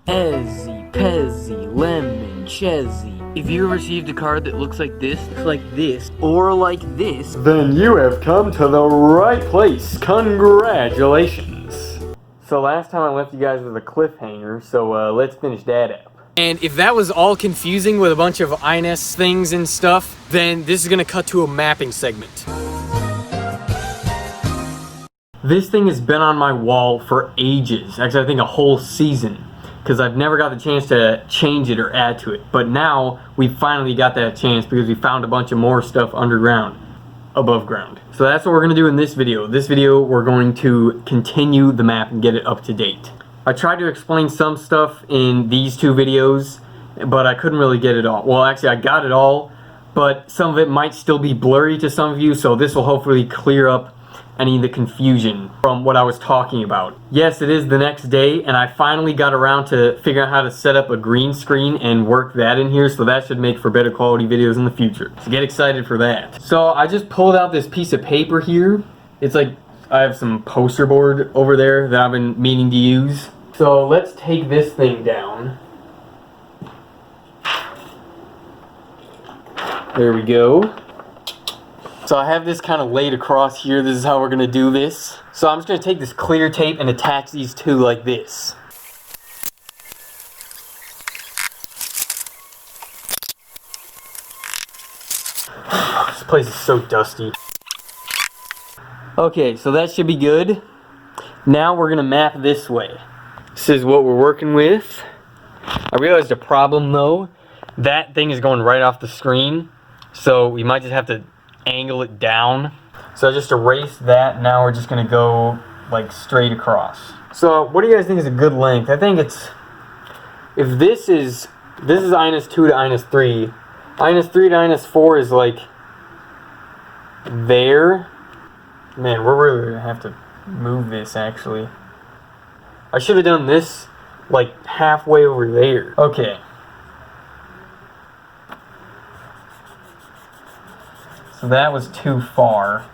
Ezzy, Pezzy, Lemon, Chezzy. If you received a card that looks like this, or like this, then you have come to the right place. Congratulations. So last time I left you guys with a cliffhanger, so let's finish that up. And if that was all confusing with a bunch of INS things and stuff, then this is gonna cut to a mapping segment. This thing has been on my wall for ages. Actually, I think a whole season. Because I've never got the chance to change it or add to it. But now, we finally got that chance because we found a bunch of more stuff underground. Above ground. So that's what we're going to do in this video. This video, we're going to continue the map and get it up to date. I tried to explain some stuff in these two videos, but I couldn't really get it all. Well, actually, I got it all, but some of it might still be blurry to some of you, so this will hopefully clear up any of the confusion from what I was talking about. Yes, it is the next day, and I finally got around to figuring out how to set up a green screen and work that in here, so that should make for better quality videos in the future. So get excited for that. So I just pulled out this piece of paper here. It's like I have some poster board over there that I've been meaning to use. So let's take this thing down. There we go. So I have this kind of laid across here. This is how we're going to do this. So I'm just going to take this clear tape and attach these two like this. This place is so dusty. Okay, so that should be good. Now we're going to map this way. This is what we're working with. I realized a problem though. That thing is going right off the screen. So we might just have to angle it down. So I just erased that. Now we're just gonna go like straight across. So what do you guys think is a good length? I think it's, if this is INS 2 to INS 3. INS 3 to INS 4 is like there. Man, we're really gonna have to move this actually. I should have done this like halfway over there. Okay. So that was too far,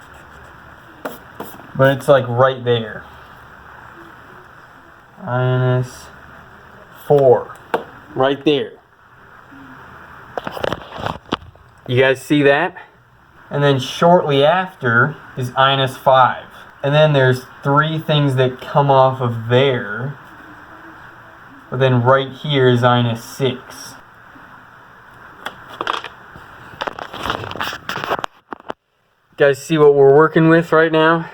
but it's like right there. INS 4, right there. You guys see that? And then shortly after is INS 5. And then there's 3 things that come off of there. But then right here is INS 6. Guys, see what we're working with right now?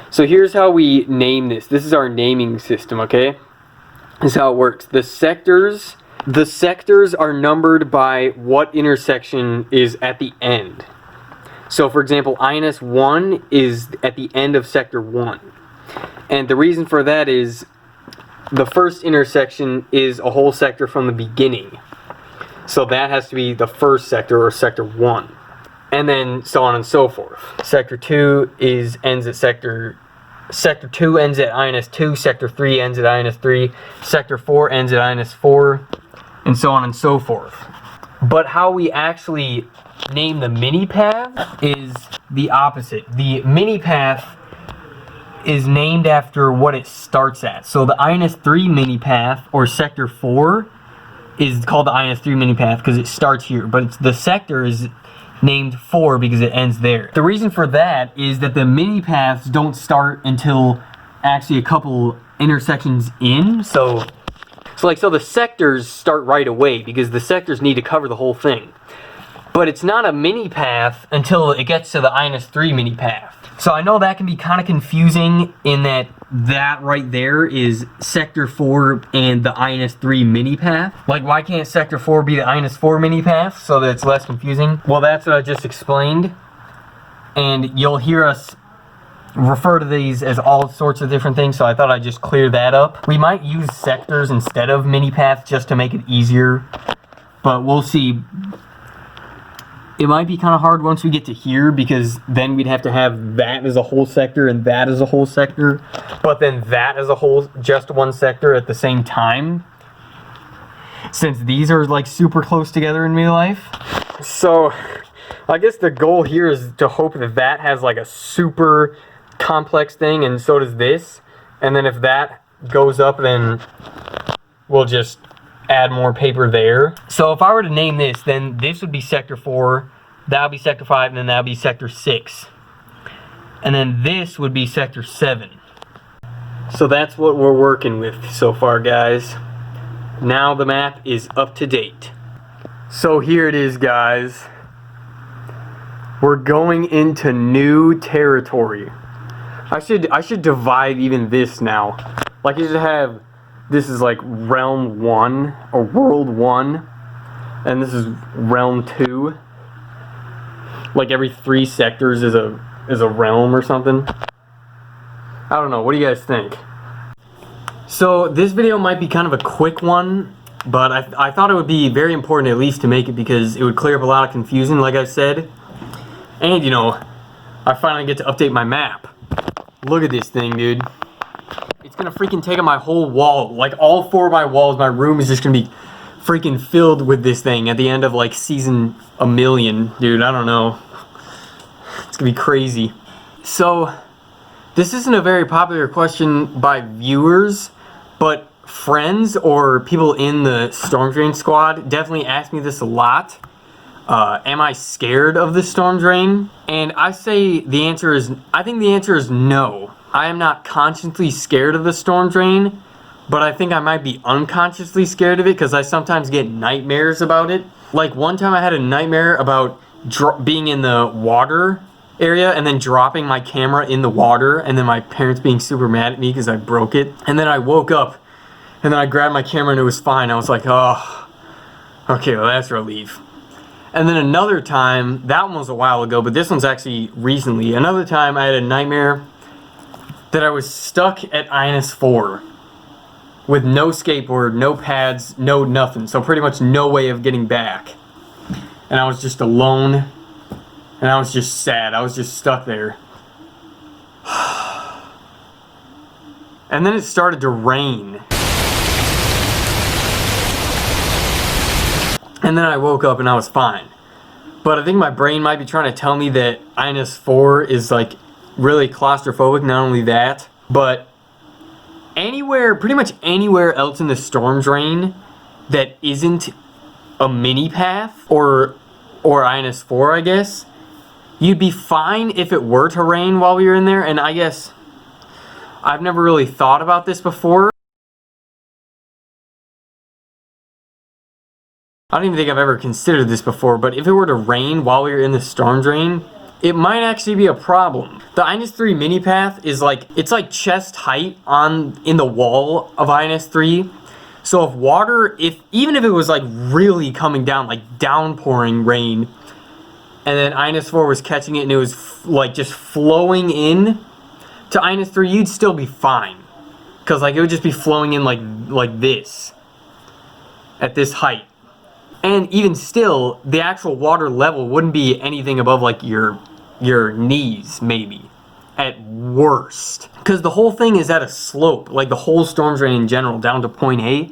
So here's how we name this. This is our naming system, okay? This is how it works. The sectors are numbered by what intersection is at the end. So for example, INS 1 is at the end of sector 1. And the reason for that is the first intersection is a whole sector from the beginning. So that has to be the first sector or sector 1. And then so on and so forth. Sector 2 ends at sector 2 ends at INS 2, sector 3 ends at INS 3, sector 4 ends at INS 4, and so on and so forth. But how we actually name the mini path is the opposite. The mini path is named after what it starts at. So the INS 3 mini path, or sector 4, is called the INS 3 mini path because it starts here, but the sector is named 4 because it ends there. The reason for that is that the mini paths don't start until actually a couple intersections in. So the sectors start right away because the sectors need to cover the whole thing. But it's not a mini path until it gets to the INS 3 mini path. So I know that can be kind of confusing in that right there is sector 4 and the INS 3 mini path. Like, why can't sector 4 be the INS 4 mini path so that it's less confusing? Well, that's what I just explained. And you'll hear us refer to these as all sorts of different things, so I thought I'd just clear that up. We might use sectors instead of mini paths just to make it easier, but we'll see. It might be kind of hard once we get to here because then we'd have to have that as a whole sector and that as a whole sector, but then that as a whole, just one sector at the same time, since these are like super close together in real life. So I guess the goal here is to hope that that has like a super complex thing, and so does this. And then if that goes up, then we'll just add more paper there. So if I were to name this, then this would be Sector 4, that would be Sector 5, and then that would be Sector 6. And then this would be Sector 7. So that's what we're working with so far, guys. Now the map is up to date. So here it is, guys. We're going into new territory. I should divide even this now. Like you should have, this is like realm 1 or world 1, and this is realm 2. Like every 3 sectors is a realm or something. I don't know. What do you guys think? So this video might be kind of a quick one, but I thought it would be very important at least to make it because it would clear up a lot of confusion, like I said. And, you know, I finally get to update my map. Look at this thing, dude. It's gonna freaking take up my whole wall. Like, all 4 of my walls, my room is just gonna be freaking filled with this thing at the end of, like, season 1,000,000. Dude, I don't know. It's gonna be crazy. So, this isn't a very popular question by viewers, but friends or people in the Storm Drain squad definitely ask me this a lot. Am I scared of the Storm Drain? And I say I think the answer is no. I am not consciously scared of the Storm Drain, but I think I might be unconsciously scared of it because I sometimes get nightmares about it. Like one time I had a nightmare about being in the water area and then dropping my camera in the water and then my parents being super mad at me because I broke it. And then I woke up and then I grabbed my camera and it was fine. I was like, oh, okay, well that's a relief. And then another time, that one was a while ago, but this one's actually recently. Another time I had a nightmare that I was stuck at INS4 with no skateboard, no pads, no nothing. So pretty much no way of getting back. And I was just alone. And I was just sad. I was just stuck there. And then it started to rain. And then I woke up and I was fine. But I think my brain might be trying to tell me that INS4 is like really claustrophobic. Not only that, but anywhere, pretty much anywhere else in the Storm Drain that isn't a mini path or INS4, I guess, you'd be fine if it were to rain while we were in there. And I guess I've never really thought about this before. I don't even think I've ever considered this before, but if it were to rain while we were in the Storm Drain, it might actually be a problem. The INS3 mini path is like, it's like chest height in the wall of INS3. So if water, even if it was like really coming down, like downpouring rain, and then INS4 was catching it and it was like just flowing in to INS3, you'd still be fine. Cause like it would just be flowing in like this, at this height. And even still, the actual water level wouldn't be anything above like your knees, maybe, at worst. Because the whole thing is at a slope, like the whole Storm Drain in general, down to point A.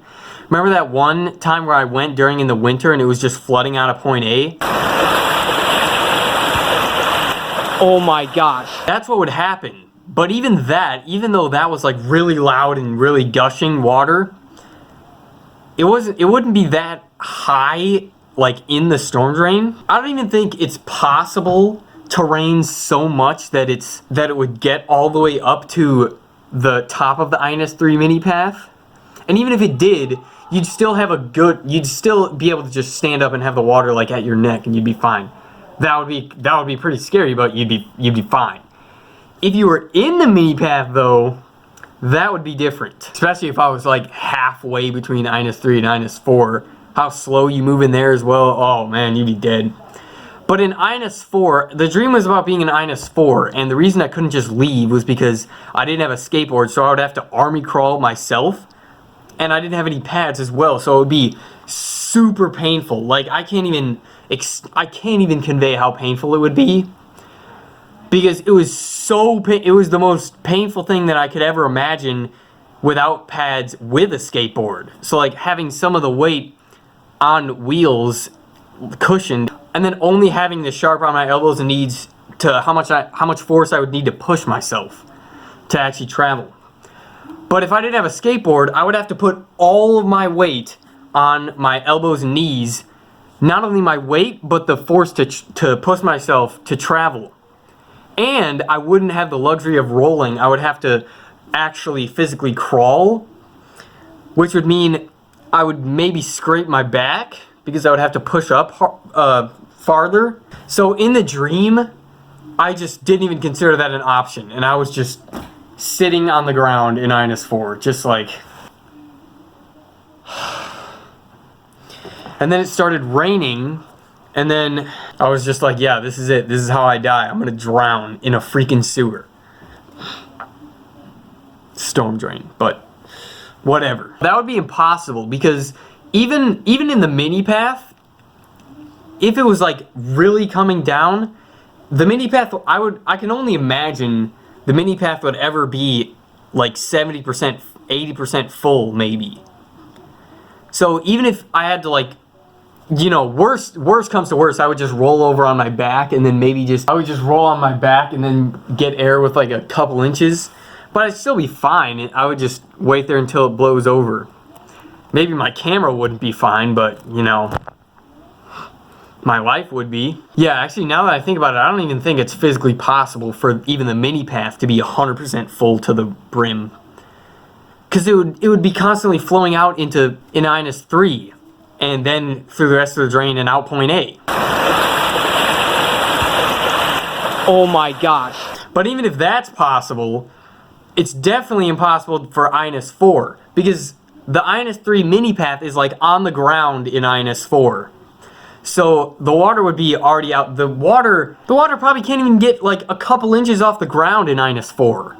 Remember that one time where I went during in the winter and it was just flooding out of point A? Oh my gosh. That's what would happen. But even though that was like really loud and really gushing water, it wouldn't be that high like in the Storm Drain. I don't even think it's possible to rain so much that it would get all the way up to the top of the INS3 mini path. And even if it did, you'd still be able to just stand up and have the water like at your neck and you'd be fine. That would be pretty scary, but you'd be fine. If you were in the mini path though, that would be different. Especially if I was like halfway between INS3 and INS4. How slow you move in there as well. Oh man, you'd be dead. But in INS4, the dream was about being in INS4, and the reason I couldn't just leave was because I didn't have a skateboard, so I would have to army crawl myself, and I didn't have any pads as well, so it would be super painful. Like I can't even convey how painful it would be, because it was it was the most painful thing that I could ever imagine without pads with a skateboard. So like having some of the weight on wheels cushioned, and then only having the sharp on my elbows and knees to how much force I would need to push myself to actually travel. But if I didn't have a skateboard, I would have to put all of my weight on my elbows and knees. Not only my weight, but the force to push myself to travel. And I wouldn't have the luxury of rolling. I would have to actually physically crawl, which would mean I would maybe scrape my back because I would have to push up farther. So in the dream, I just didn't even consider that an option. And I was just sitting on the ground in -4, just like... And then it started raining, and then I was just like, yeah, this is it. This is how I die. I'm gonna drown in a freaking sewer. Storm drain, but whatever. That would be impossible because even in the mini path, if it was like really coming down, the mini path, I can only imagine the mini path would ever be like 70%, 80% full maybe. So even if I had to like, you know, worst comes to worst, I would just roll over on my back and then I would just roll on my back and then get air with like a couple inches. But I'd still be fine. I would just wait there until it blows over. Maybe my camera wouldn't be fine, but you know, my life would be. Yeah, actually now that I think about it, I don't even think it's physically possible for even the mini path to be 100% full to the brim. Because it would be constantly flowing out into -3 and then through the rest of the drain and out point A. Oh my gosh. But even if that's possible, it's definitely impossible for -4 because the -3 mini path is like on the ground in -4. So the water would be already out. The water probably can't even get like a couple inches off the ground in -4.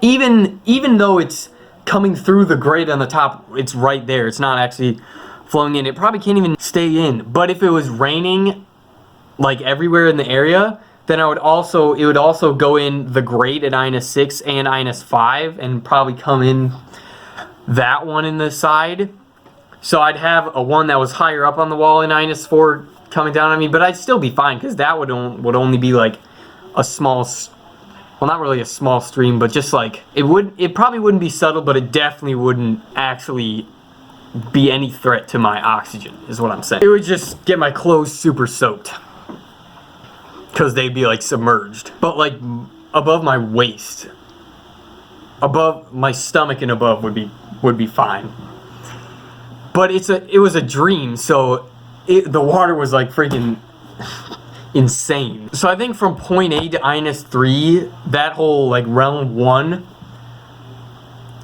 Even though it's coming through the grate on the top, it's right there. It's not actually flowing in. It probably can't even stay in. But if it was raining like everywhere in the area, then it would also go in the grate at -6 and -5 and probably come in that one in the side. So I'd have a one that was higher up on the wall in -4 coming down on me, but I'd still be fine because that would only be like a small, well, not really a small stream, but just like it probably wouldn't be subtle, but it definitely wouldn't actually be any threat to my oxygen, is what I'm saying. It would just get my clothes super soaked because they'd be like submerged, but like above my waist, above my stomach and above would be fine. But it was a dream, so the water was like freaking insane. So I think from point A to -3, that whole like realm 1,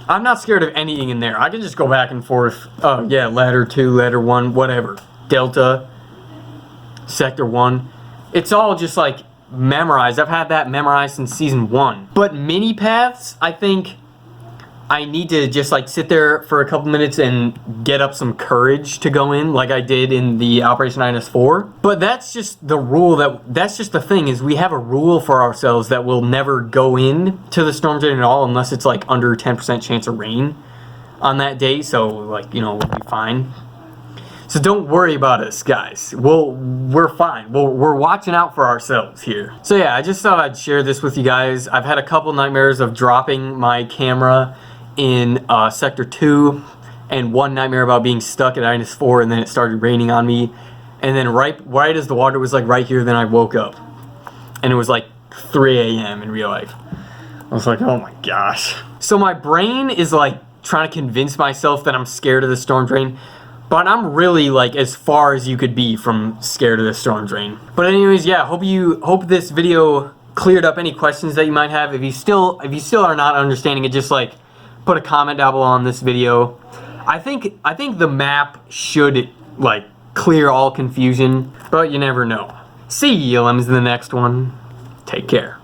I'm not scared of anything in there. I can just go back and forth. Oh yeah, ladder 2, ladder 1, whatever. Delta, sector 1. It's all just like memorized. I've had that memorized since season 1. But mini paths, I think I need to just like sit there for a couple minutes and get up some courage to go in like I did in the Operation -4. But that's just the rule, that's just the thing, is we have a rule for ourselves that we'll never go in to the storm drain at all unless it's like under 10% chance of rain on that day. So like, you know, we'll be fine. So don't worry about us, guys. We're fine. We're watching out for ourselves here. So yeah, I just thought I'd share this with you guys. I've had a couple nightmares of dropping my camera in sector 2 and one nightmare about being stuck at -4 and then it started raining on me, and then right as the water was like right here, then I woke up and it was like 3 a.m. in real life. I was like, oh my gosh. So my brain is like trying to convince myself that I'm scared of the storm drain, but I'm really like as far as you could be from scared of the storm drain. But anyways, yeah, hope this video cleared up any questions that you might have. If you still are not understanding it, just like put a comment down below on this video. I think the map should like clear all confusion, but you never know. See you lemons in the next one. Take care.